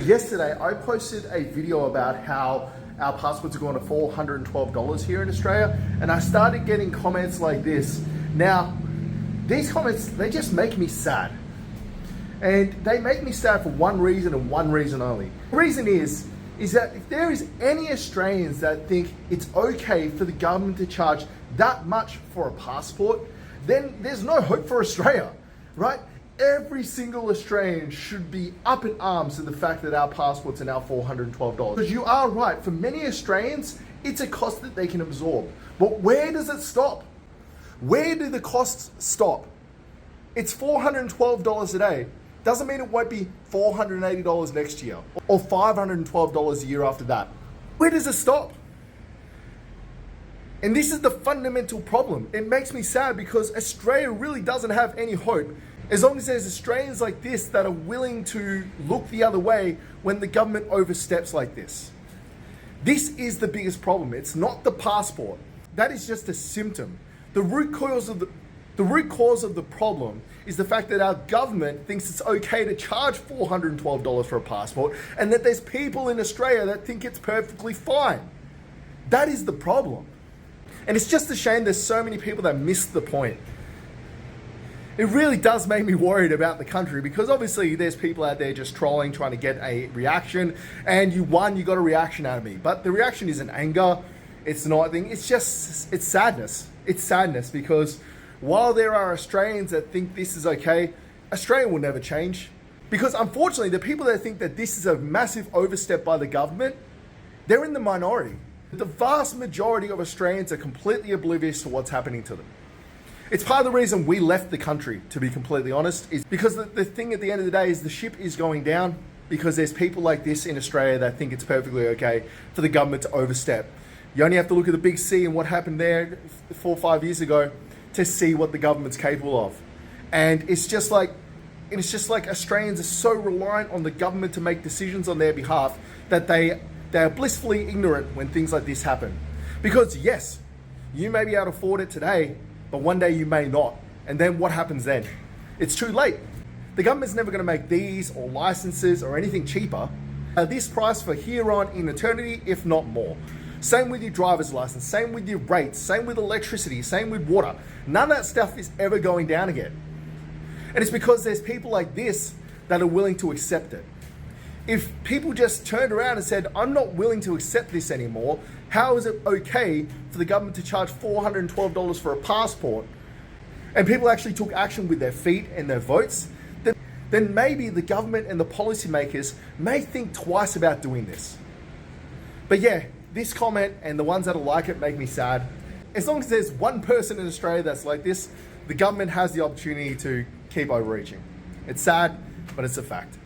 Yesterday, I posted a video about how our passports are going to $412 here in Australia, and I started getting comments like this. Now, these comments, they just make me sad. And they make me sad for one reason and one reason only. The reason is that if there is any Australians that think it's okay for the government to charge that much for a passport, then there's no hope for Australia, right? Every single Australian should be up in arms to the fact that our passports are now $412. Because you are right, for many Australians, it's a cost that they can absorb. But where does it stop? Where do the costs stop? It's $412 a day. Doesn't mean it won't be $480 next year or $512 a year after that. Where does it stop? And this is the fundamental problem. It makes me sad because Australia really doesn't have any hope as long as there's Australians like this that are willing to look the other way when the government oversteps like this. This is the biggest problem. It's not the passport. That is just a symptom. The root cause of the problem is the fact that our government thinks it's okay to charge $412 for a passport, and that there's people in Australia that think it's perfectly fine. That is the problem. And it's just a shame there's so many people that miss the point. It really does make me worried about the country, because obviously there's people out there just trolling, trying to get a reaction, and you got a reaction out of me. But the reaction isn't anger, it's not thing, it's sadness. It's sadness because while there are Australians that think this is okay, Australia will never change. Because unfortunately, the people that think that this is a massive overstep by the government, they're in the minority. The vast majority of Australians are completely oblivious to what's happening to them. It's part of the reason we left the country, to be completely honest, is because the thing at the end of the day is the ship is going down because there's people like this in Australia that think it's perfectly okay for the government to overstep. You only have to look at the Big C and what happened there 4 or 5 years ago to see what the government's capable of. And it's just like Australians are so reliant on the government to make decisions on their behalf that they are blissfully ignorant when things like this happen. Because yes, you may be able to afford it today, but one day you may not. And then what happens then? It's too late. The government's never going to make these or licenses or anything cheaper. This price for here on in eternity, if not more. Same with your driver's license, same with your rates, same with electricity, same with water. None of that stuff is ever going down again. And it's because there's people like this that are willing to accept it. If people just turned around and said, I'm not willing to accept this anymore, how is it okay for the government to charge $412 for a passport, and people actually took action with their feet and their votes, then maybe the government and the policymakers may think twice about doing this. But yeah, this comment and the ones that are like it make me sad. As long as there's one person in Australia that's like this, the government has the opportunity to keep overreaching. It's sad, but it's a fact.